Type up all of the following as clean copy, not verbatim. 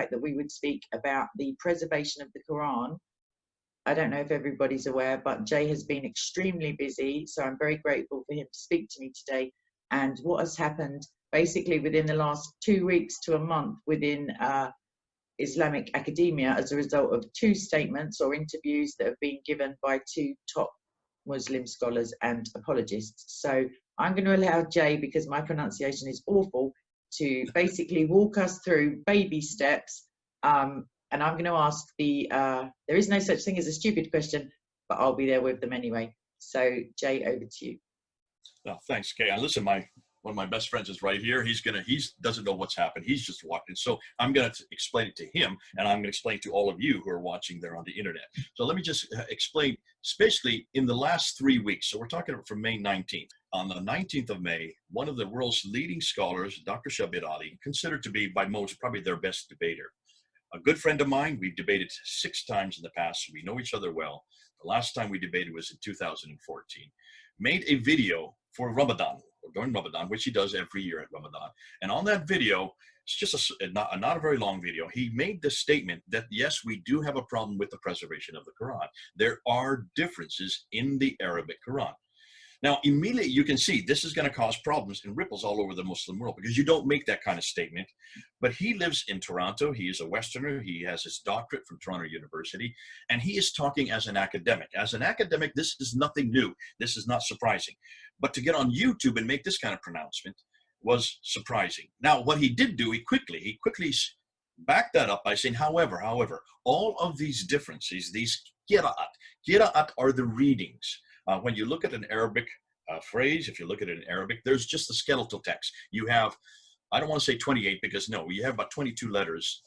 fact that we would speak about the preservation of the Quran. I don't know if everybody's aware, but Jay has been extremely busy, so I'm very grateful for him to speak to me today. And what has happened basically within the last 2 weeks to a month within Islamic academia as a result of 2 statements or interviews that have been given by 2 top Muslim scholars and apologists. So I'm going to allow Jay, because my pronunciation is awful, to basically walk us through baby steps. And I'm going to ask there is no such thing as a stupid question, but I'll be there with them anyway. So Jay, over to you. Well, thanks, Kay. And listen, one of my best friends is right here. He doesn't know what's happened. He's just watching. So I'm going to explain it to him, and I'm going to explain to all of you who are watching there on the internet. So let me just explain, especially in the last 3 weeks. So we're talking from May 19th. On the 19th of May, one of the world's leading scholars, Dr. Shabir Ali, considered to be by most probably their best debater. A good friend of mine, we've debated 6 times in the past. So we know each other well. The last time we debated was in 2014. Made a video for Ramadan, or during Ramadan, which he does every year at Ramadan. And on that video, it's just not a very long video, he made the statement that, yes, we do have a problem with the preservation of the Quran. There are differences in the Arabic Quran. Now, immediately you can see this is going to cause problems and ripples all over the Muslim world, because you don't make that kind of statement. But he lives in Toronto. He is a Westerner. He has his doctorate from Toronto University, and he is talking as an academic. As an academic, this is nothing new. This is not surprising. But to get on YouTube and make this kind of pronouncement was surprising. Now, what he did do, he quickly backed that up by saying, however, all of these differences, these qira'at are the readings. When you look at an Arabic phrase, if you look at it in Arabic, there's just the skeletal text. You have, I don't want to say 28, because no, you have about 22 letters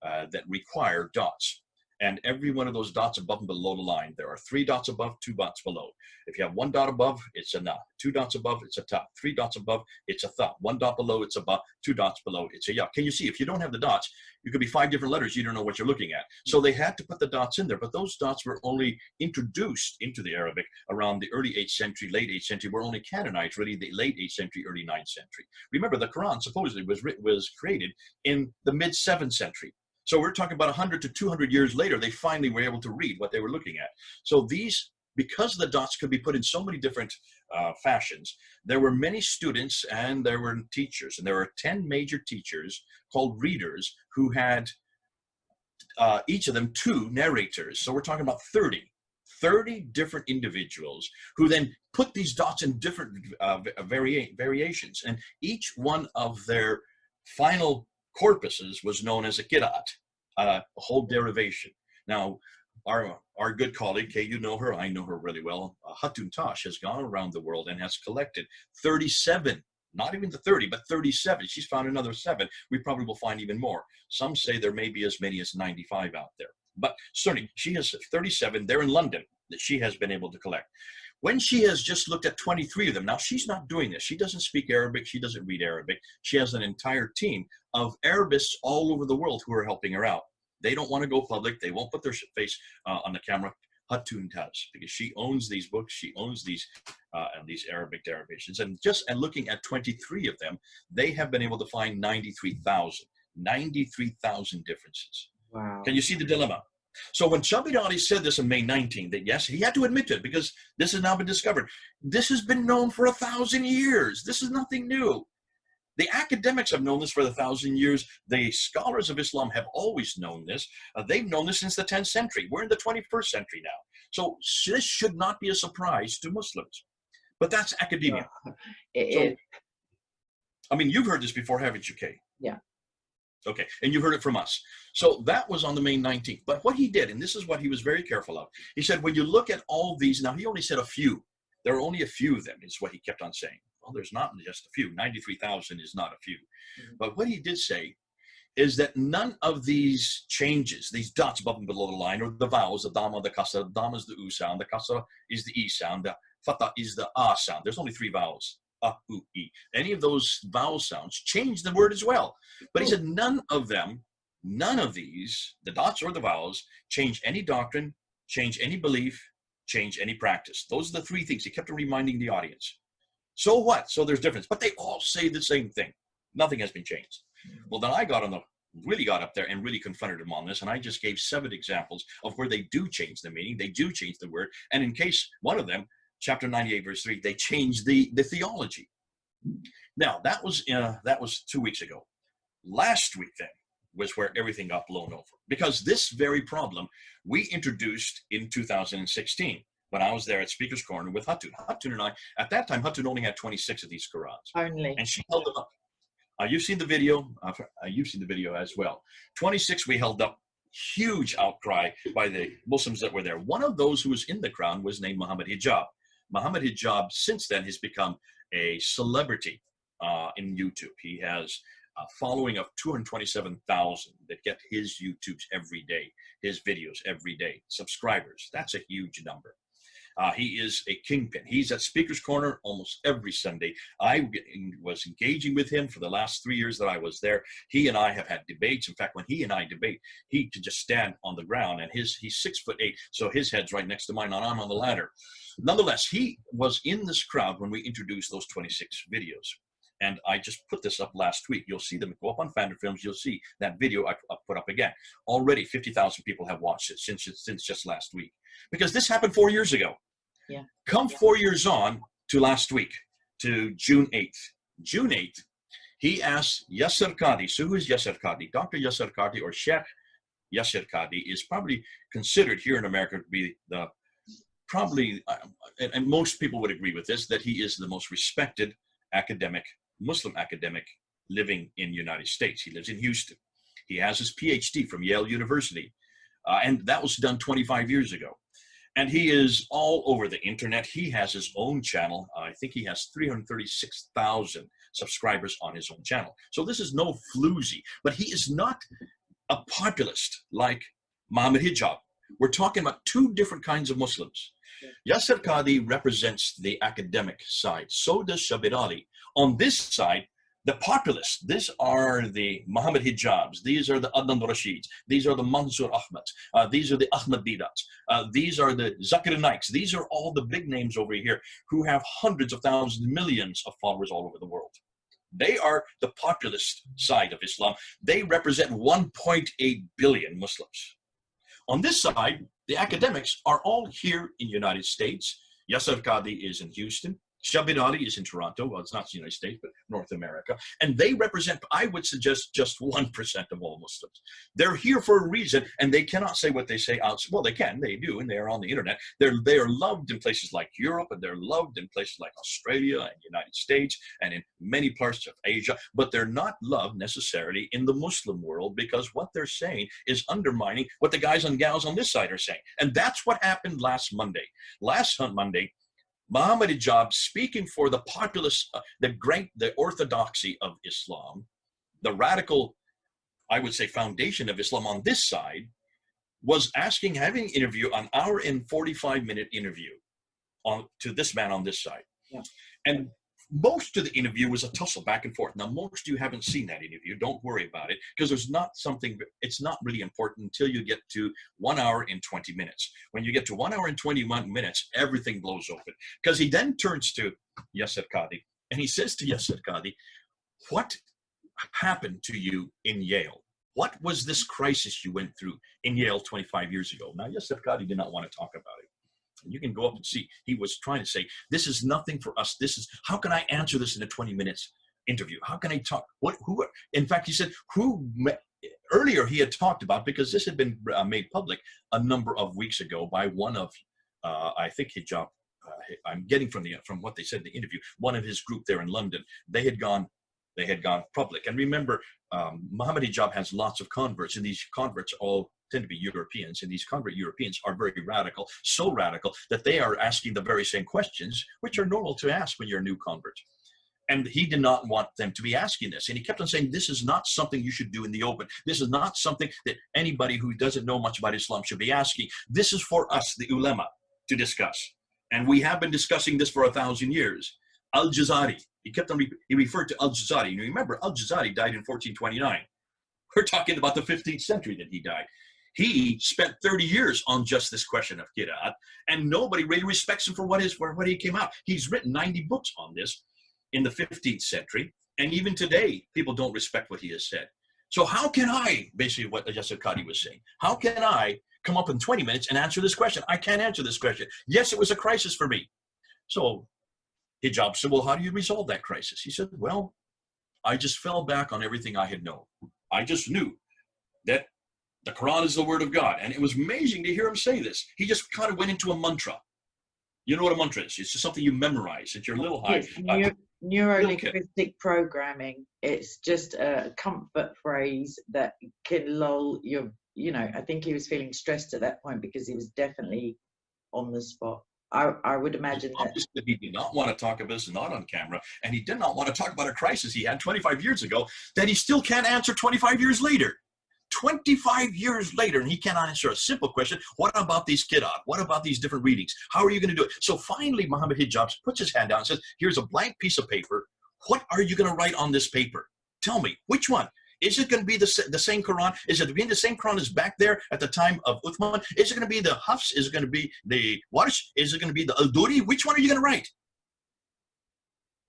that require dots. And every one of those dots above and below the line, there are 3 dots above, 2 dots below. If you have 1 dot above, it's a na. 2 dots above, it's a ta. 3 dots above, it's a tha. 1 dot below, it's a ba. 2 dots below, it's a ya. Can you see? If you don't have the dots, you could be 5 different letters. You don't know what you're looking at. So they had to put the dots in there. But those dots were only introduced into the Arabic around the early 8th century, late 8th century. Were only canonized really the late 8th century, early 9th century. Remember, the Quran supposedly was created in the mid 7th century. So we're talking about 100 to 200 years later, they finally were able to read what they were looking at. So these, because the dots could be put in so many different fashions, there were many students and there were teachers, and there were 10 major teachers called readers who had each of them 2 narrators. So we're talking about 30 different individuals who then put these dots in different variations, and each one of their final corpuses was known as a qira'at, a whole derivation. Now, our good colleague, Kay, you know her, I know her really well, Hatun Tash has gone around the world and has collected 37, not even the 30, but 37. She's found another 7. We probably will find even more. Some say there may be as many as 95 out there. But certainly, she has 37 there in London that she has been able to collect. When she has just looked at 23 of them, now she's not doing this. She doesn't speak Arabic. She doesn't read Arabic. She has an entire team of Arabists all over the world who are helping her out. They don't want to go public. They won't put their face on the camera. Hatun does, because she owns these books. She owns these Arabic derivations. And looking at 23 of them, they have been able to find 93,000 differences. Wow. Can you see the dilemma? So when Shabir Ali said this on May 19th, that yes, he had to admit to it, because this has now been discovered. This has been known for 1,000 years. This is nothing new. The academics have known this for 1,000 years. The scholars of Islam have always known this. They've known this since the 10th century. We're in the 21st century now. So this should not be a surprise to Muslims. But that's academia. I mean, you've heard this before, haven't you, Kay? Yeah. Okay, and you heard it from us. So that was on the May 19th. But what he did, and this is what he was very careful of, he said, when you look at all these, now he only said a few. There are only a few of them, is what he kept on saying. Well, there's not just a few. 93,000 is not a few. Mm-hmm. But what he did say is that none of these changes, these dots above and below the line, or the vowels, the dhamma, the kasra, the dhamma is the u sound, the kasra is the e sound, the fatha is the a sound. There's only 3 vowels. E. Any of those vowel sounds change the word as well. But he said none of these, the dots or the vowels, change any doctrine, change any belief, change any practice. Those are the 3 things. He kept reminding the audience. So what? So there's difference. But they all say the same thing. Nothing has been changed. Well, then I got on the really got up there and really confronted him on this. And I just gave 7 examples of where they do change the meaning. They do change the word. And in case one of them, chapter 98, verse 3, they changed the theology. Now, that was 2 weeks ago. Last week, then, was where everything got blown over. Because this very problem we introduced in 2016 when I was there at Speaker's Corner with Hatun. Hatun and I, at that time, Hatun only had 26 of these Qurans. Only. And she held them up. You've seen the video. You've seen the video as well. 26 we held up. Huge outcry by the Muslims that were there. One of those who was in the crowd was named Muhammad Hijab. Muhammad Hijab, since then, has become a celebrity in YouTube. He has a following of 227,000 that get his YouTubes every day, his videos every day. Subscribers, that's a huge number. He is a kingpin. He's at Speaker's Corner almost every Sunday. I was engaging with him for the last 3 years that I was there. He and I have had debates. In fact, when he and I debate, he can just stand on the ground, and he's 6'8", so his head's right next to mine, and I'm on the ladder. Nonetheless, he was in this crowd when we introduced those 26 videos. And I just put this up last week. You'll see them go up on Fander Films. You'll see that video I put up again. Already 50,000 people have watched it since just last week. Because this happened 4 years ago. Yeah. Come 4 years on to last week, to June 8th. June 8th, he asked Yasser Qadhi. So who is Yasser Qadhi? Dr. Yasser Qadhi, or Sheikh Yasser Qadhi, is probably considered here in America to be and most people would agree with this, that he is the most respected academic, Muslim academic living in the United States. He lives in Houston. He has his PhD from Yale University. And that was done 25 years ago. And he is all over the internet. He has his own channel. I think he has 336,000 subscribers on his own channel. So this is no floozy, but he is not a populist like Muhammad Hijab. We're talking about 2 different kinds of Muslims. Yasser Qadhi represents the academic side. So does Shabir Ali. On this side, the populists, these are the Muhammad Hijabs, these are the Adnan Rashids, these are the Mansour Ahmads, these are the Ahmad Didats, these are the Zakir Naiks. These are all the big names over here who have hundreds of thousands, millions of followers all over the world. They are the populist side of Islam. They represent 1.8 billion Muslims. On this side, the academics are all here in the United States. Yasser Qadhi is in Houston. Shabir Ali is in Toronto. Well, it's not the United States, but North America. And they represent, I would suggest, just 1% of all Muslims. They're here for a reason, and they cannot say what they say outside. Well, they can, they do, and they are on the internet. They are loved in places like Europe, and they're loved in places like Australia and United States, and in many parts of Asia, but they're not loved necessarily in the Muslim world, because what they're saying is undermining what the guys and gals on this side are saying. And that's what happened last Monday. Last Monday, Muhammad Hijab, speaking for the populace, the orthodoxy of Islam, the radical, I would say, foundation of Islam on this side, was having an interview, an hour and 45-minute interview to this man on this side. Yeah. And most of the interview was a tussle back and forth. Now, most of you haven't seen that interview. Don't worry about it, because it's not really important until you get to 1 hour and 20 minutes. When you get to 1 hour and 21 minutes, everything blows open. Because he then turns to Yasser Qadhi, and he says to Yasser Qadhi, what happened to you in Yale? What was this crisis you went through in Yale 25 years ago? Now, Yasser Qadhi did not want to talk about it. You can go up and see. He was trying to say, this is nothing for us. How can I answer this in a 20 minutes interview? How can I talk? In fact, he said, earlier he had talked about, because this had been made public a number of weeks ago by one of, I think Hijab, I'm getting from what they said in the interview, one of his group there in London. They had gone public. And remember, Muhammad Hijab has lots of converts, and these converts all tend to be Europeans, and these convert Europeans are very radical, so radical that they are asking the very same questions which are normal to ask when you're a new convert. And he did not want them to be asking this. And he kept on saying, this is not something you should do in the open. This is not something that anybody who doesn't know much about Islam should be asking. This is for us, the ulama, to discuss. And we have been discussing this for 1,000 years. Al-Jazari, he referred to Al-Jazari. You remember, Al-Jazari died in 1429. We're talking about the 15th century that he died. He spent 30 years on just this question of Qira'at, and nobody really respects him for what he came out. He's written 90 books on this in the 15th century, and even today, people don't respect what he has said. So how can I, basically what Yasir Qadhi was saying, how can I come up in 20 minutes and answer this question? I can't answer this question. Yes, it was a crisis for me. So Hijab said, well, how do you resolve that crisis? He said, well, I just fell back on everything I had known. I just knew that the Quran is the word of God. And it was amazing to hear him say this. He just kind of went into a mantra. You know what a mantra is? It's just something you memorize. It's your little high. Neuro-linguistic programming. It's just a comfort phrase that can lull your, I think he was feeling stressed at that point because he was definitely on the spot. I would imagine that he did not want to talk about this, not on camera, and he did not want to talk about a crisis he had 25 years ago that he still can't answer 25 years later. 25 years later, and he cannot answer a simple question. What about these qira'at? What about these different readings? How are you going to do it? So finally, Muhammad Hijab puts his hand down and says, here's a blank piece of paper. What are you going to write on this paper? Tell me, which one? Is it going to be the same Quran? Is it going to be the same Quran as back there at the time of Uthman? Is it going to be the Hafs? Is it going to be the Warsh? Is it going to be the Al-Duri? Which one are you going to write?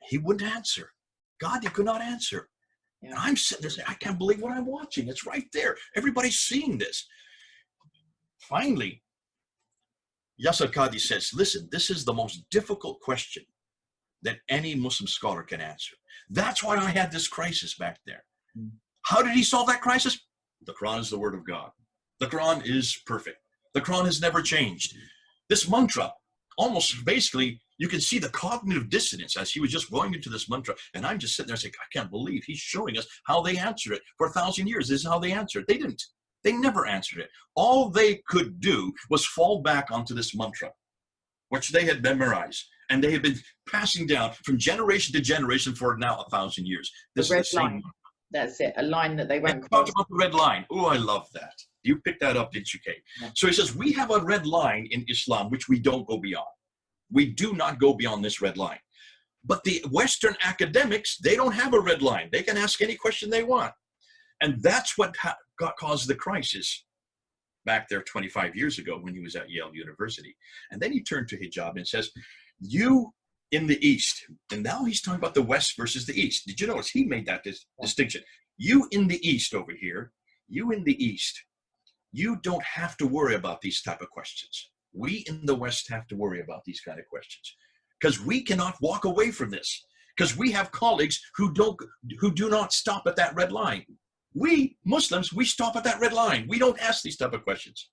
He wouldn't answer. God, he could not answer. And I'm sitting there saying, I can't believe what I'm watching. It's right there. Everybody's seeing this. Finally, Yasir Qadhi says, listen, this is the most difficult question that any Muslim scholar can answer. That's why I had this crisis back there. How did he solve that crisis? The Quran is the word of God. The Quran is perfect. The Quran has never changed. This mantra, almost basically, you can see the cognitive dissonance as he was just going into this mantra. And I'm just sitting there saying, I can't believe he's showing us how they answered it. For 1,000 years, this is how they answered it. They didn't. They never answered it. All they could do was fall back onto this mantra, which they had memorized. And they had been passing down from generation to generation for now 1,000 years. This the is the red same line. That's it, a line that they won't cross. cross. Talk about the red line. Oh, I love that. You picked that up, didn't you, Kate? Yeah. So he says, we have a red line in Islam, which we don't go beyond. We do not go beyond this red line. But the Western academics, they don't have a red line. They can ask any question they want. And that's what caused the crisis back there 25 years ago when he was at Yale University. And then he turned to Hijab and says, you in the East, and now he's talking about the West versus the East. Did you notice he made that distinction? You in the East over here, you in the East, you don't have to worry about these type of questions. We in the West have to worry about these kind of questions because we cannot walk away from this because we have colleagues who do not stop at that red line. We Muslims, we stop at that red line. We don't ask these type of questions.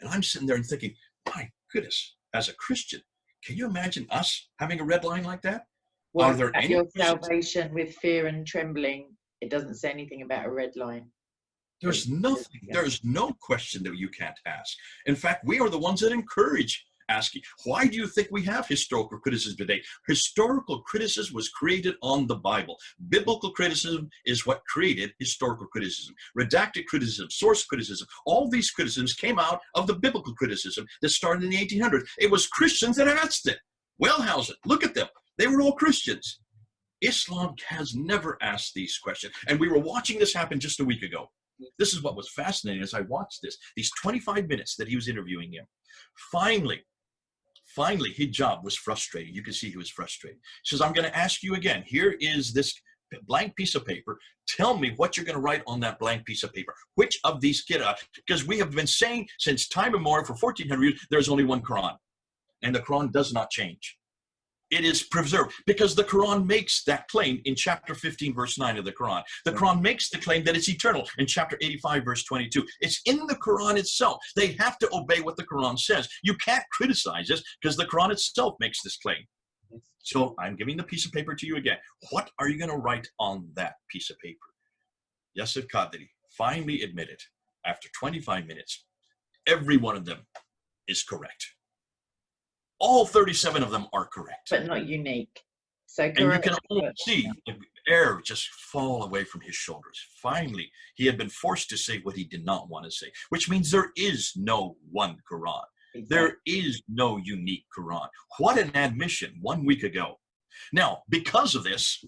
And I'm sitting there and thinking, my goodness, as a Christian, can you imagine us having a red line like that? Well, are there any your salvation with fear and trembling? It doesn't say anything about a red line. There's nothing. There's no question that you can't ask. In fact, we are the ones that encourage asking. Why do you think we have historical criticism today? Historical criticism was created on the Bible. Biblical criticism is what created historical criticism. Redacted criticism, source criticism, all these criticisms came out of the biblical criticism that started in the 1800s. It was Christians that asked it. Wellhausen, look at them. They were all Christians. Islam has never asked these questions. And we were watching this happen just a week ago. This is what was fascinating as I watched this. These 25 minutes that he was interviewing him. Finally, Hijab was frustrated. You can see he was frustrated. He says, I'm going to ask you again. Here is this blank piece of paper. Tell me what you're going to write on that blank piece of paper. Which of these qira'at? Because we have been saying since time immemorial for 1,400 years, there's only one Quran. And the Quran does not change. It is preserved because the Quran makes that claim in chapter 15, verse 9 of the Quran. The Quran makes the claim that it's eternal in chapter 85, verse 22. It's in the Quran itself. They have to obey what the Quran says. You can't criticize this because the Quran itself makes this claim. So I'm giving the piece of paper to you again. What are you going to write on that piece of paper? Yasir Qadhi finally admitted after 25 minutes, every one of them is correct. All 37 of them are correct. But not unique. So and you can almost see the air just fall away from his shoulders. Finally, he had been forced to say what he did not want to say, which means there is no one Quran. Exactly. There is no unique Quran. What an admission 1 week ago. Now, because of this,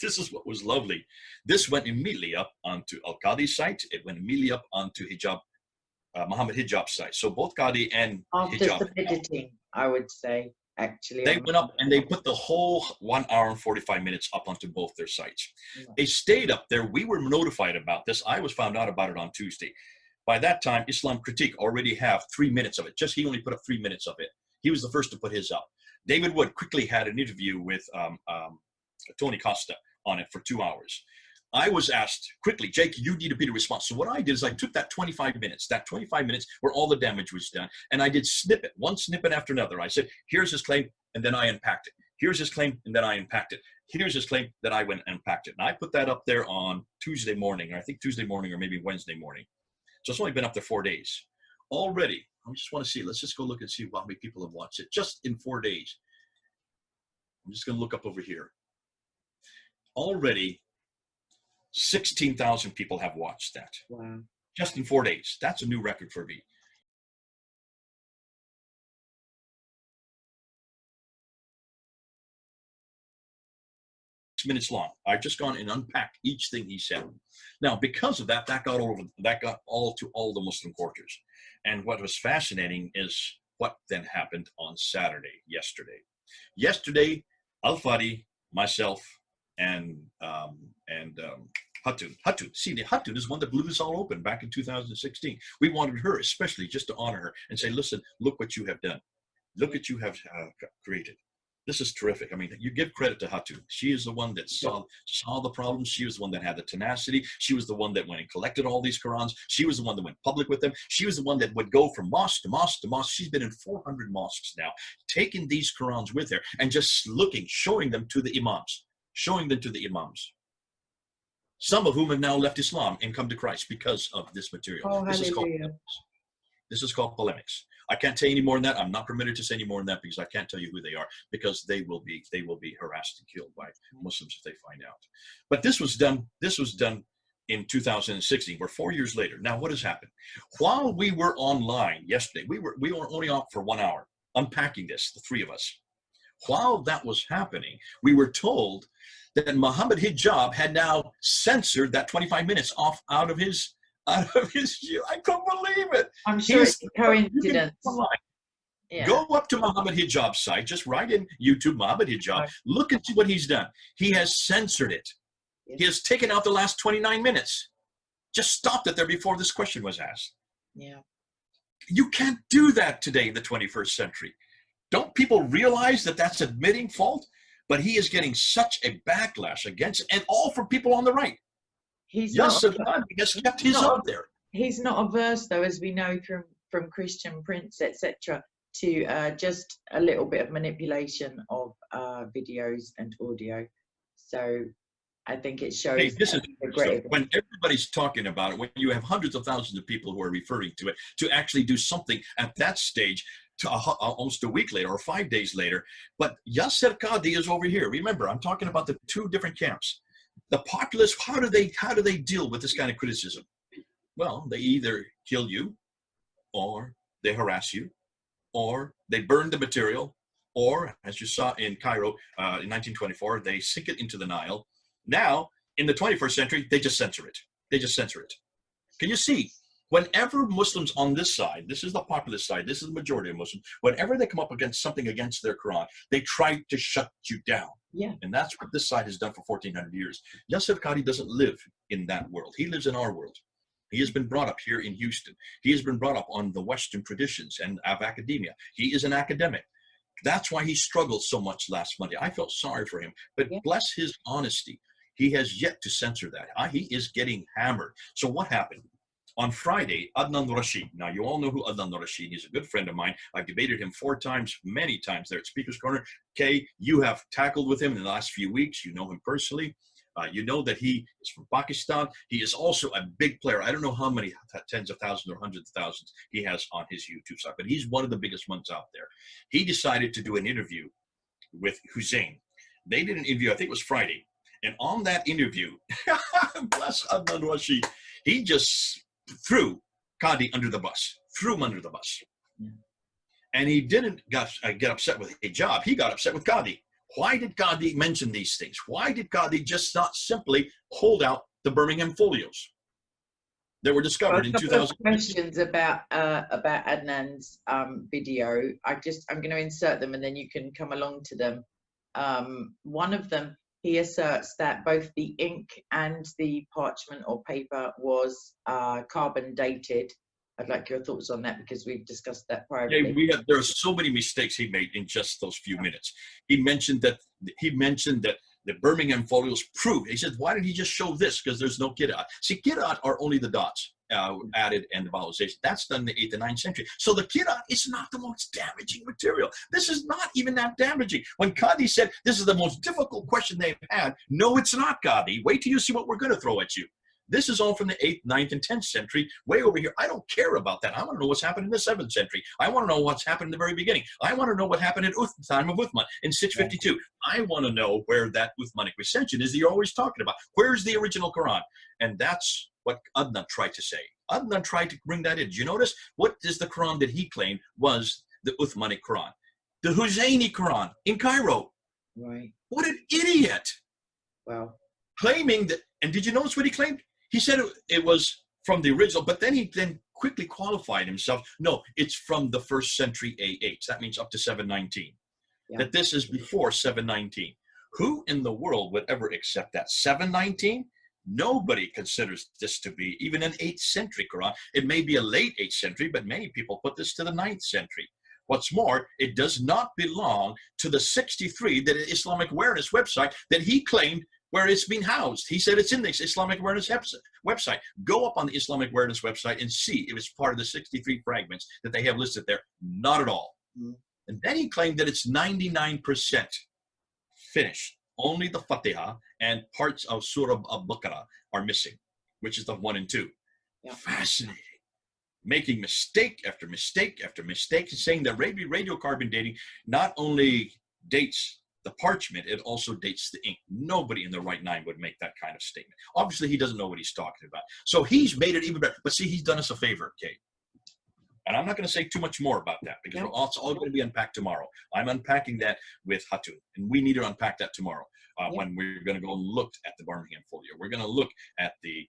this is what was lovely. This went immediately up onto Al-Qadhi's site. It went immediately up onto Hijab. Muhammad Hijab's site. So both Qadhi and after Hijab. After editing, I would say. actually. They went up and they put the whole 1 hour and 45 minutes up onto both their sites. They stayed up there. We were notified about this. I was found out about it on Tuesday. By that time, Islam Critique already have 3 minutes of it. Just he only put up 3 minutes of it. He was the first to put his up. David Wood quickly had an interview with Tony Costa on it for 2 hours. I was asked quickly, Jake, you need to be the response. So what I did is I took that 25 minutes where all the damage was done, and I did one snippet after another. I said, here's his claim, and then I unpacked it. Here's his claim, and then I unpacked it. Here's his claim, that I went and unpacked it. And I put that up there on Tuesday morning, or I think Tuesday morning or maybe Wednesday morning. So it's only been up there 4 days. Already, I just want to see, let's just go look and see how many people have watched it just in 4 days. I'm just going to look up over here. Already, 16,000 people have watched that. Wow. Just in 4 days. That's a new record for me. 6 minutes long. I've just gone and unpacked each thing he said. Now, because of that, that got all to all the Muslim quarters. And what was fascinating is what then happened on Saturday, yesterday. Yesterday, Al-Fadi, myself, and Hatun. See, the Hatun is one that blew this all open back in 2016. We wanted her especially just to honor her and say, listen, look what you have done. Look what you have created. This is terrific. I mean, you give credit to Hatun. She is the one that saw the problems. She was the one that had the tenacity. She was the one that went and collected all these Qurans. She was the one that went public with them. She was the one that would go from mosque to mosque to mosque. She's been in 400 mosques now, taking these Qurans with her and just showing them to the imams. Some of whom have now left Islam and come to Christ because of this material. Oh, this is called polemics. I can't say any more than that. I'm not permitted to say any more than that because I can't tell you who they are, because they will be harassed and killed by Muslims if they find out. But this was done in 2016. We're 4 years later. Now what has happened? While we were online yesterday, we were only on for 1 hour unpacking this, the three of us. While that was happening, we were told that Muhammad Hijab had now censored that 25 minutes out of his I couldn't believe it. I'm sure it's a coincidence. Yeah. Go up to Muhammad Hijab's site, just write in YouTube Muhammad Hijab, look and see what he's done. He has censored it. Yes. He has taken out the last 29 minutes. Just stopped it there before this question was asked. Yeah. You can't do that today in the 21st century. Don't people realize that that's admitting fault? But he is getting such a backlash against it, and all from people on the right. He has kept his up there. He's not averse, though, as we know from Christian Prince, etc., to just a little bit of manipulation of videos and audio. So I think it shows. Hey, this is when everybody's talking about it, when you have hundreds of thousands of people who are referring to it, to actually do something at that stage, to almost a week later or 5 days later. But Yasser Qadhi is over here. Remember, I'm talking about the two different camps. The populace, how do they deal with this kind of criticism? Well, they either kill you, or they harass you, or they burn the material, or, as you saw in Cairo in 1924, they sink it into the Nile. Now, in the 21st century, they just censor it. Can you see? Whenever Muslims on this side, this is the populist side, this is the majority of Muslims, whenever they come up against something against their Quran, they try to shut you down. Yeah. And that's what this side has done for 1400 years. Yasser Qadhi doesn't live in that world. He lives in our world. He has been brought up here in Houston. He has been brought up on the Western traditions and of academia. He is an academic. That's why he struggled so much last Monday. I felt sorry for him, but bless his honesty. He has yet to censor that. He is getting hammered. So what happened? On Friday, Adnan Rashid. Now, you all know who Adnan Rashid is. He's a good friend of mine. I've debated him 4 times, many times there at Speaker's Corner. Kay, you have tackled with him in the last few weeks. You know him personally. You know that he is from Pakistan. He is also a big player. I don't know how many tens of thousands or hundreds of thousands he has on his YouTube site, but he's one of the biggest ones out there. He decided to do an interview with Hussein. They did an interview, I think it was Friday. And on that interview, bless Adnan Rashid, he just threw Qadhi under the bus, And he didn't get upset with hijab. He got upset with Qadhi. Why did Qadhi mention these things? Why did Qadhi just not simply hold out the Birmingham folios? that were Well, discovered a in couple of 2000. questions about Adnan's video. I'm going to insert them, and then you can come along to them. One of them, he asserts that both the ink and the parchment or paper was carbon dated. I'd like your thoughts on that because we've discussed that Yeah, privately. there are so many mistakes he made in just those few minutes. He mentioned that the Birmingham folios prove. He said, why didn't he just show this? Because there's no Qur'an. See, Qur'an are only the dots added and the vowelization. That's done in the 8th and 9th century. So the Qur'an is not the most damaging material. This is not even that damaging. When Qadi said this is the most difficult question they've had, no, it's not, Qadi. Wait till you see what we're going to throw at you. This is all from the 8th, 9th, and 10th century, way over here. I don't care about that. I want to know what's happened in the 7th century. I want to know what's happened in the very beginning. I want to know what happened at the time of Uthman in 652. I want to know where that Uthmanic recension is that you're always talking about. Where's the original Quran? And that's what Adnan tried to say. Adnan tried to bring that in. Do you notice? What is the Quran that he claimed was the Uthmanic Quran? The Husayni Quran in Cairo. Right. What an idiot. Wow. Claiming that, and did you notice what he claimed? He said it was from the original, but then he quickly qualified himself. No, it's from the 1st century AH. That means up to 719. Yeah. That this is before 719. Who in the world would ever accept that? 719? Nobody considers this to be even an 8th century Quran. It may be a late 8th century, but many people put this to the 9th century. What's more, it does not belong to the 63, that Islamic Awareness website that he claimed where it's been housed. He said it's in the Islamic Awareness website. Go up on the Islamic Awareness website and see if it's part of the 63 fragments that they have listed there. Not at all. Mm-hmm. And then he claimed that it's 99% finished. Only the Fatiha and parts of Surah al-Baqarah are missing, which is the 1 and 2. Yeah. Fascinating. Making mistake after mistake after mistake, and saying that radiocarbon dating not only dates the parchment, it also dates the ink. Nobody in their right mind would make that kind of statement. Obviously, he doesn't know what he's talking about. So he's made it even better. But see, he's done us a favor, Kate. And I'm not going to say too much more about that because it's all going to be unpacked tomorrow. I'm unpacking that with Hatun, and we need to unpack that tomorrow when we're going to go and look at the Birmingham folio. We're going to look at the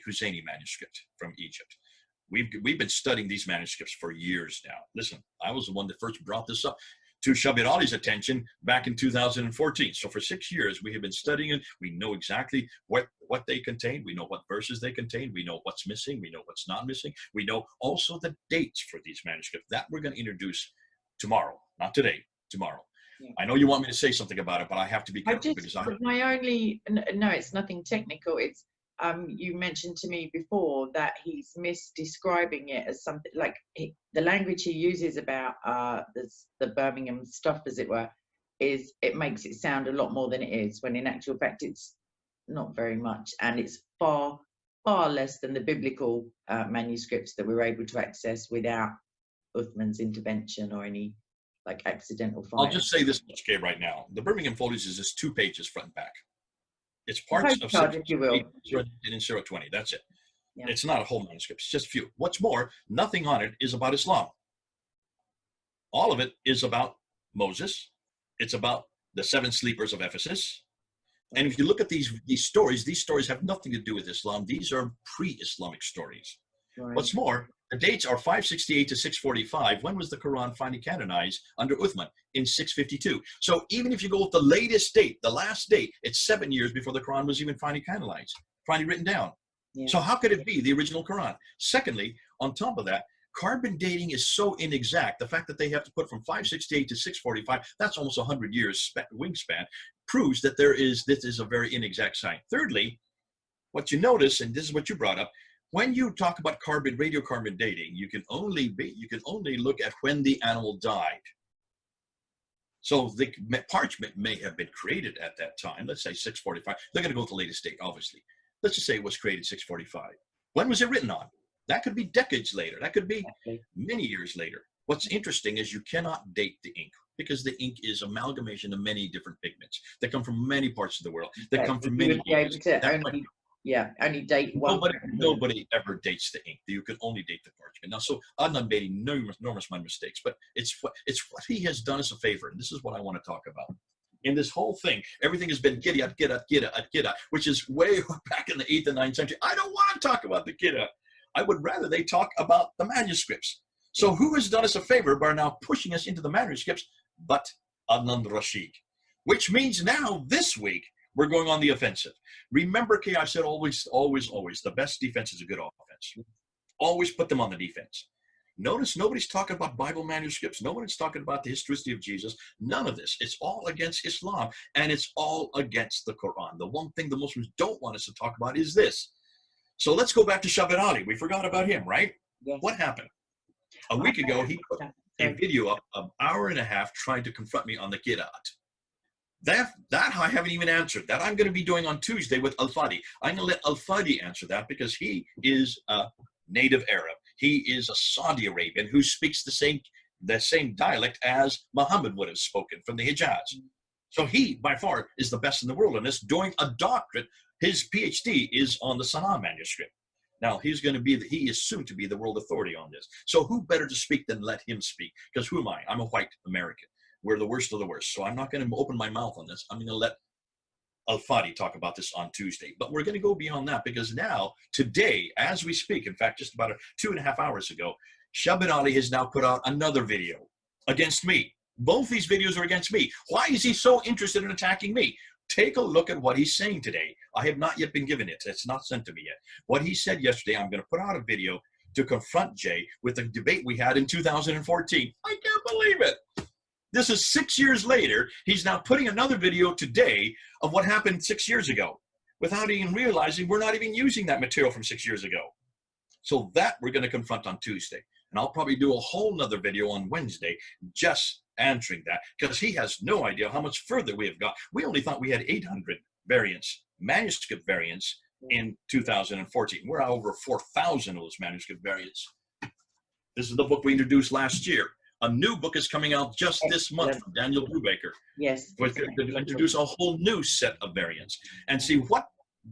Husayni manuscript from Egypt. We've been studying these manuscripts for years now. Listen, I was the one that first brought this up to Shabir Ali's attention back in 2014. So for 6 years, we have been studying it. We know exactly what they contain. We know what verses they contain. We know what's missing. We know what's not missing. We know also the dates for these manuscripts. That we're going to introduce tomorrow, not today, tomorrow. Yeah. I know you want me to say something about it, but I have to be careful no, it's nothing technical. It's you mentioned to me before that he's misdescribing it as something like the language he uses about the Birmingham stuff, as it were, is it makes it sound a lot more than it is, when in actual fact it's not very much, and it's far less than the biblical manuscripts that we were able to access without Uthman's intervention or any like accidental fire. I'll just say this much, okay, right now. The Birmingham Folios is just 2 pages front and back. It's parts of 6 in 020. That's it. Yeah. It's not a whole manuscript. It's just a few. What's more, nothing on it is about Islam. All of it is about Moses. It's about the 7 sleepers of Ephesus. And if you look at these stories have nothing to do with Islam. These are pre-Islamic stories. Right. What's more, the dates are 568 to 645. When was the Quran finally canonized under Uthman? In 652. So even if you go with the latest date, the last date, it's 7 years before the Quran was even finally canonized, finally written down. Yeah. So how could it be the original Quran? Secondly, on top of that, carbon dating is so inexact. The fact that they have to put from 568 to 645, that's almost 100 years wingspan, proves that this is a very inexact science. Thirdly, what you notice, and this is what you brought up, when you talk about radiocarbon dating, you can only look at when the animal died. So the parchment may have been created at that time. Let's say 645. They're going to go with the latest date, obviously. Let's just say it was created 645. When was it written on? That could be decades later. That could be many years later. What's interesting is you cannot date the ink because the ink is amalgamation of many different pigments that come from many parts of the world, that come from many ages. Only date one. Nobody ever dates the ink. You can only date the parchment. Now, so Adnan made enormous mistakes, but it's what he has done us a favor, and this is what I want to talk about. in this whole thing, everything has been Qur'at, which is way back in the 8th and 9th century. I don't want to talk about the Qur'at. I would rather they talk about the manuscripts. So who has done us a favor by now pushing us into the manuscripts but Adnan Rashid? Which means now, this week, we're going on the offensive. Remember, Kay, I said always, always, always, the best defense is a good offense. Always put them on the defense. Notice nobody's talking about Bible manuscripts. Nobody's talking about the historicity of Jesus. None of this. It's all against Islam, and it's all against the Quran. The one thing the Muslims don't want us to talk about is this. So let's go back to Shabbat Ali. We forgot about him, right? Yes. What happened? A week ago, he put a video up an hour and a half trying to confront me on the Qur'an. That I haven't even answered. That I'm going to be doing on Tuesday with Al-Fadi. I'm going to let Al-Fadi answer that because he is a native Arab. He is a Saudi Arabian who speaks the same dialect as Muhammad would have spoken from the Hijaz. So he, by far, is the best in the world in this, doing a doctorate. His PhD is on the Sana'a manuscript. Now, he is soon to be the world authority on this. So who better to speak than let him speak? Because who am I? I'm a white American. We're the worst of the worst. So I'm not going to open my mouth on this. I'm going to let Al-Fadi talk about this on Tuesday. But we're going to go beyond that because now, today, as we speak, in fact, just about 2.5 hours ago, Shabbat Ali has now put out another video against me. Both these videos are against me. Why is he so interested in attacking me? Take a look at what he's saying today. I have not yet been given it. It's not sent to me yet. What he said yesterday, I'm going to put out a video to confront Jay with the debate we had in 2014. I can't believe it. This is 6 years later. He's now putting another video today of what happened 6 years ago without even realizing we're not even using that material from 6 years ago. So that we're going to confront on Tuesday. And I'll probably do a whole nother video on Wednesday just answering that because he has no idea how much further we have got. We only thought we had 800 variants, manuscript variants in 2014. We're over 4,000 of those manuscript variants. This is the book we introduced last year. A new book is coming out just this month from Daniel Brubaker. Yes. We're going to introduce a whole new set of variants. And see what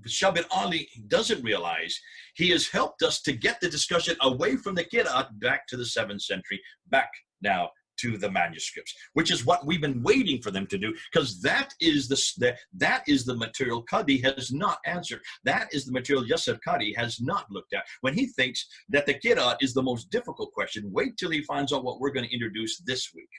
Shabbat Ali doesn't realize, he has helped us to get the discussion away from the Qur'an back to the 7th century, back now to the manuscripts, which is what we've been waiting for them to do, because that is the material Qadi has not answered. That is the material Yasser Qadi has not looked at. When he thinks that the Qur'an is the most difficult question, wait till he finds out what we're going to introduce this week.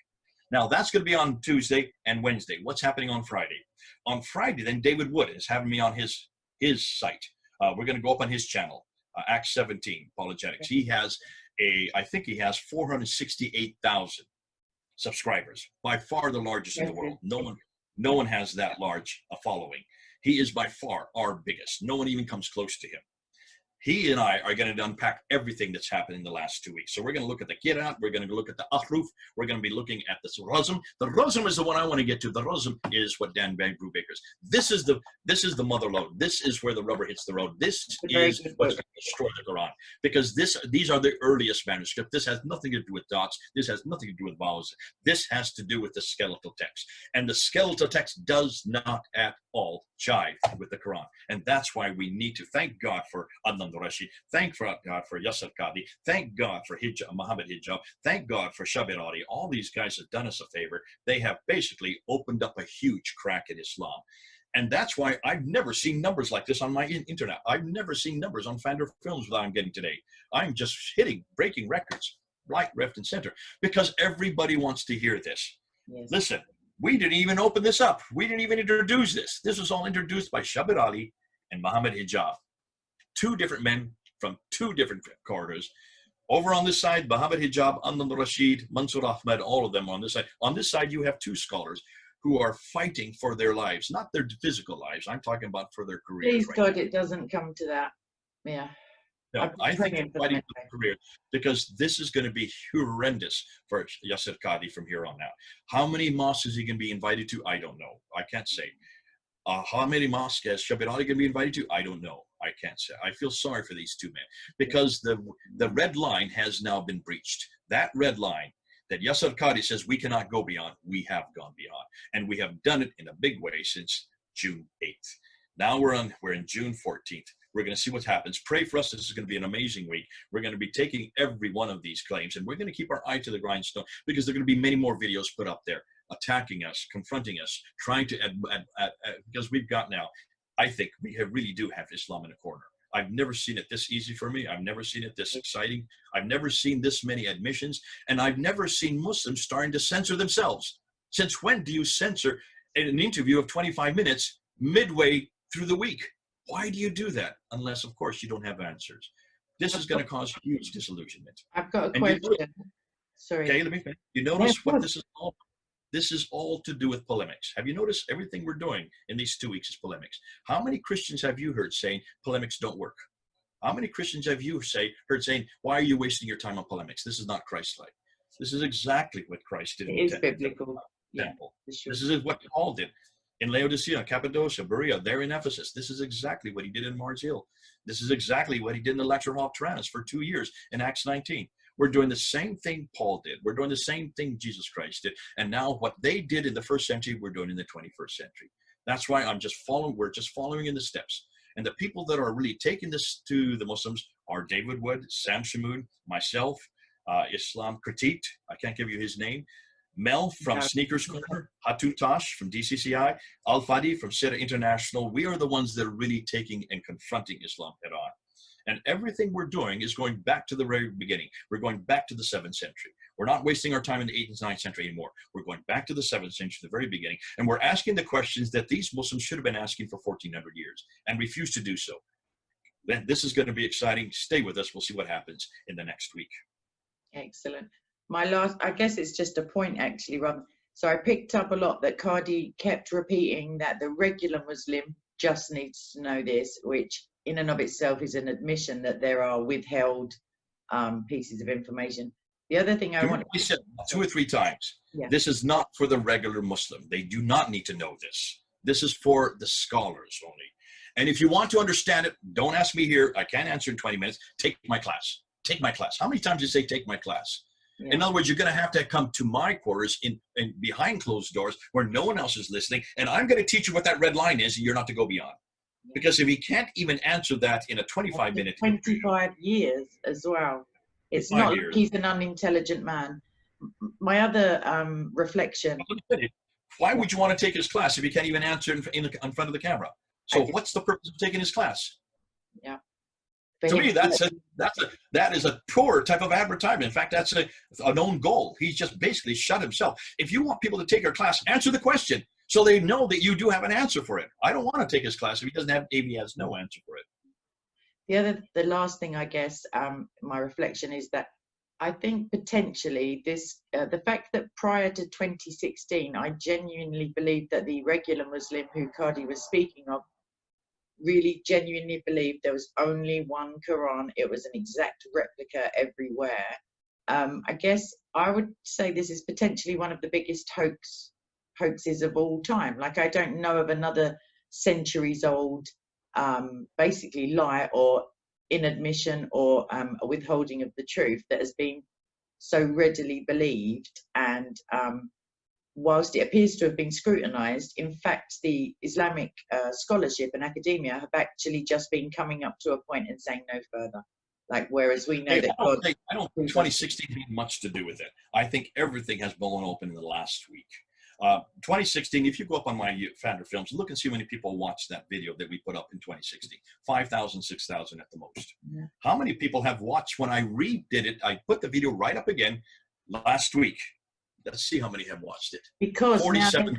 Now, that's going to be on Tuesday and Wednesday. What's happening on Friday? On Friday, then David Wood is having me on his site. We're going to go up on his channel, Act 17 Apologetics. He has I think he has 468,000 subscribers, by far the largest in the world. No one has that large a following. He is by far our biggest. No one even comes close to him. He and I are going to unpack everything that's happened in the last 2 weeks. So we're going to look at the Qur'an, we're going to look at the Ahruf, we're going to be looking at the Razm. The Razm is the one I want to get to. The Razm is what Dan Brubaker's. This is the mother lode. This is where the rubber hits the road. This is what's going to destroy the Quran. Because these are the earliest manuscripts. This has nothing to do with dots. This has nothing to do with vowels. This has to do with the skeletal text. And the skeletal text does not at all jive with the Quran. And that's why we need to thank God for Adnan Rashid, thank God for Yasser Qadi, thank God for Muhammad Hijab, thank God for Shabbat Ali. All these guys have done us a favor. They have basically opened up a huge crack in Islam. And that's why I've never seen numbers like this on my internet. I've never seen numbers on Fandor Films that I'm getting today. I'm just breaking records, right, left, and center, because everybody wants to hear this. Yes. Listen, we didn't even open this up. We didn't even introduce this. This was all introduced by Shabbat Ali and Muhammad Hijab. Two different men from two different corridors. Over on this side, Muhammad Hijab, Adnan Rashid, Mansour Ahmed, all of them on this side. On this side, you have two scholars who are fighting for their lives, not their physical lives. I'm talking about for their careers. Please, God, it doesn't come to that. Yeah. No, I think they're fighting for their career because this is going to be horrendous for Yasser Qadi from here on out. How many mosques is he going to be invited to? I don't know. I can't say. How many mosques is Shabbat Ali going to be invited to? I don't know. I can't say. I feel sorry for these two men because the red line has now been breached. That red line that Yasser Qadi says we cannot go beyond, we have gone beyond. And we have done it in a big way since June 8th. Now we're in June 14th. We're going to see what happens. Pray for us. This is going to be an amazing week. We're going to be taking every one of these claims, and we're going to keep our eye to the grindstone because there are going to be many more videos put up there. attacking us, confronting us, trying to, because we've got now, I think we really do have Islam in a corner. I've never seen it this easy for me. I've never seen it this exciting. I've never seen this many admissions, and I've never seen Muslims starting to censor themselves. Since when do you censor in an interview of 25 minutes midway through the week? Why do you do that? Unless, of course, you don't have answers. This is going to cause huge disillusionment. I've got a And question. you notice, Sorry. okay, let me finish. You notice what this is all. This is all to do with polemics. Have you noticed everything we're doing in these 2 weeks is polemics? How many Christians have you heard saying polemics don't work? How many Christians have you heard saying, why are you wasting your time on polemics? This is not Christ-like. This is exactly what Christ did. It is biblical. Temple. Sure. This is what Paul did in Laodicea, Cappadocia, Berea, there in Ephesus. This is exactly what he did in Mars Hill. This is exactly what he did in the lecture hall of Tyrannus for 2 years in Acts 19. We're doing the same thing Paul did. We're doing the same thing Jesus Christ did. And now what they did in the first century, we're doing in the 21st century. That's why we're just following in the steps. And the people that are really taking this to the Muslims are David Wood, Sam Shamoon, myself, Islam Critiqued. I can't give you his name. Mel from Sneakers Corner, Hatun Tosh from DCCI, Al Fadi from Sira International. We are the ones that are really taking and confronting Islam head on. And everything we're doing is going back to the very beginning. We're going back to the 7th century. We're not wasting our time in the 8th and 9th century anymore. We're going back to the 7th century, the very beginning. And we're asking the questions that these Muslims should have been asking for 1,400 years and refuse to do so. Then this is going to be exciting. Stay with us. We'll see what happens in the next week. Excellent. My last, I guess it's just a point actually, Ron. So I picked up a lot that Qadi kept repeating that the regular Muslim just needs to know this, which in and of itself is an admission that there are withheld pieces of information. The other thing I want to said 2 or 3 times, this is not for the regular Muslim. They do not need to know this. This is for the scholars only. And if you want to understand it, don't ask me here. I can't answer in 20 minutes. Take my class. Take my class. How many times do you say take my class? In other words, you're going to have to come to my quarters in behind closed doors where no one else is listening. And I'm going to teach you what that red line is and you're not to go beyond. Because if he can't even answer that in a 25-minute 25 years as well. It's not like he's an unintelligent man. My other reflection. Why would you want to take his class if he can't even answer in front of the camera? So what's the purpose of taking his class? Yeah. To me, that is a poor type of advertisement. In fact, that's a known goal. He's just basically shut himself. If you want people to take your class, answer the question so they know that you do have an answer for it. I don't want to take his class if he has no answer for it. The last thing, I guess, my reflection is that I think potentially this, the fact that prior to 2016, I genuinely believed that the regular Muslim who Qadi was speaking of really genuinely believed there was only one Quran. It was an exact replica everywhere. I guess I would say this is potentially one of the biggest hoaxes of all time. Like, I don't know of another centuries old basically lie or inadmission or a withholding of the truth that has been so readily believed. And whilst it appears to have been scrutinized, in fact, the Islamic scholarship and academia have actually just been coming up to a point and saying no further. Like, whereas we know that I don't think 2016 had much to do with it. I think everything has blown open in the last week. 2016, if you go up on my Founder Films, look and see how many people watched that video that we put up in 2016. 5,000, 6,000 at the most. Yeah. How many people have watched when I redid it? I put the video right up again last week. Let's see how many have watched it. Because 47,000.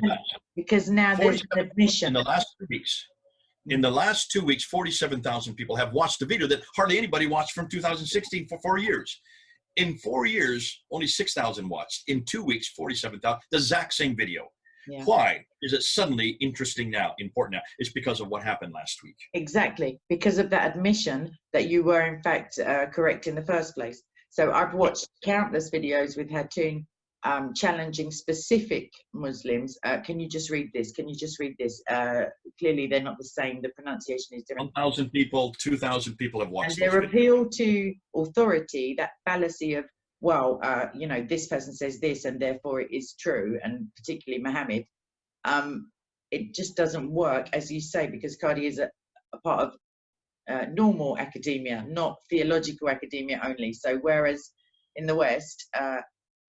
Because now there's an admission. In the last 2 weeks. In the last 2 weeks, 47,000 people have watched the video that hardly anybody watched from 2016 for 4 years. In 4 years, only 6,000 watched. In 2 weeks, 47,000. The exact same video. Yeah. Why is it suddenly interesting now, important now? It's because of what happened last week. Exactly. Because of that admission that you were, in fact, correct in the first place. So I've watched countless videos with Hatun challenging specific Muslims. Can you just read this? Can you just read this? Clearly, they're not the same. The pronunciation is different. 1,000 people, 2,000 people have watched. And their appeal to authority, that fallacy of, well, you know, this person says this, and therefore it is true, and particularly Muhammad, it just doesn't work, as you say, because Qadi is a part of normal academia, not theological academia only. So whereas in the West,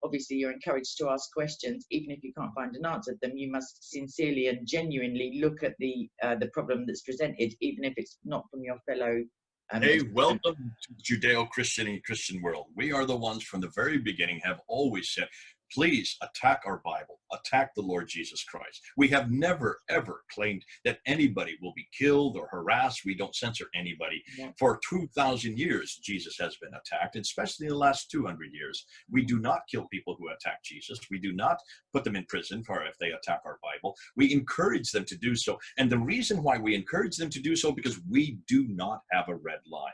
obviously you're encouraged to ask questions. Even if you can't find an answer to them, you must sincerely and genuinely look at the problem that's presented, even if it's not from your fellow. Hey, welcome to Judeo-Christian and Christian world. We are the ones from the very beginning have always said, please attack our Bible, attack the Lord Jesus Christ. We have never, ever claimed that anybody will be killed or harassed. We don't censor anybody. Yeah. For 2,000 years, Jesus has been attacked, especially in the last 200 years. We do not kill people who attack Jesus. We do not put them in prison for if they attack our Bible. We encourage them to do so. And the reason why we encourage them to do so, because we do not have a red line.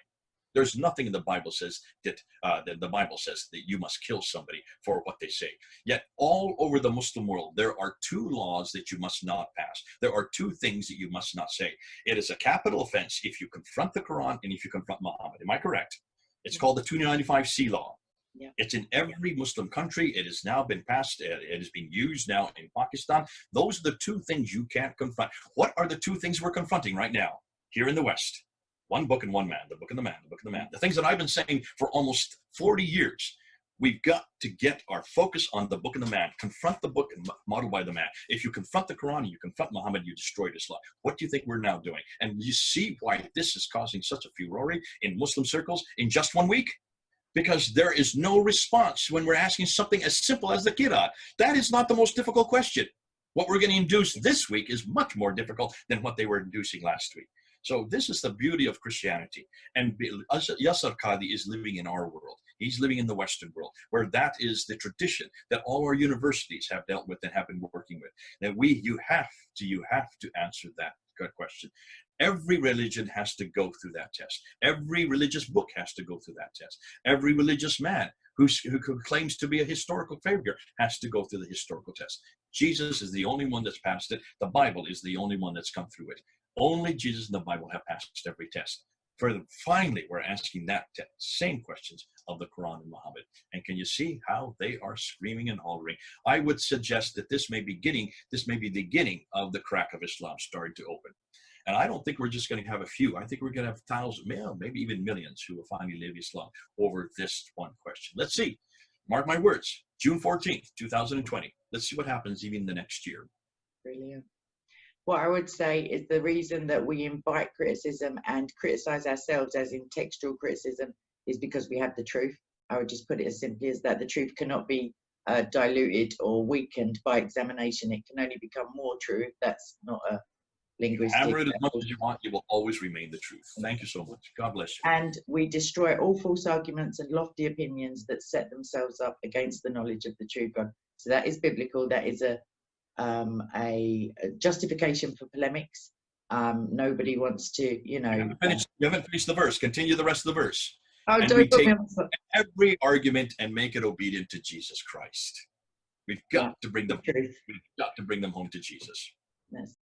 There's nothing in the Bible says that the Bible says that you must kill somebody for what they say. Yet all over the Muslim world, there are two laws that you must not pass. There are two things that you must not say. It is a capital offense if you confront the Quran and if you confront Muhammad. Am I correct? It's called the 295C law. Yeah. It's in every Muslim country. It has now been passed. It is being used now in Pakistan. Those are the two things you can't confront. What are the two things we're confronting right now here in the West? One book and one man, the book and the man, the book and the man. The things that I've been saying for almost 40 years. We've got to get our focus on the book and the man. Confront the book and model by the man. If you confront the Quran and you confront Muhammad, you destroyed Islam. What do you think we're now doing? And you see why this is causing such a furore in Muslim circles in just 1 week? Because there is no response when we're asking something as simple as the Qur'an. That is not the most difficult question. What we're going to induce this week is much more difficult than what they were inducing last week. So this is the beauty of Christianity. And Yasser Qadhi is living in our world. He's living in the Western world, where that is the tradition that all our universities have dealt with and have been working with. That you have to answer that question. Every religion has to go through that test. Every religious book has to go through that test. Every religious man who claims to be a historical figure has to go through the historical test. Jesus is the only one that's passed it. The Bible is the only one that's come through it. Only Jesus and the Bible have passed every test. Further, finally, we're asking that same questions of the Quran and Muhammad. And can you see how they are screaming and hollering? I would suggest that this may be the beginning of the crack of Islam starting to open. And I don't think we're just going to have a few. I think we're going to have thousands, maybe even millions who will finally live Islam over this one question. Let's see. Mark my words. June 14th, 2020. Let's see what happens even the next year. Brilliant. What I would say is the reason that we invite criticism and criticize ourselves, as in textual criticism, is because we have the truth. I would just put it as simply as that. The truth cannot be diluted or weakened by examination. It can only become more true. That's not a linguistic. Hammer it as much as you want. You will always remain the truth. Thank you so much. God bless you. And we destroy all false arguments and lofty opinions that set themselves up against the knowledge of the true God. So that is biblical. That is a justification for polemics. Nobody wants to, you haven't finished the verse. Continue the rest of the verse. Oh, and we take every argument and make it obedient to Jesus Christ. We've got to bring them. We've got to bring them home to Jesus. Yes.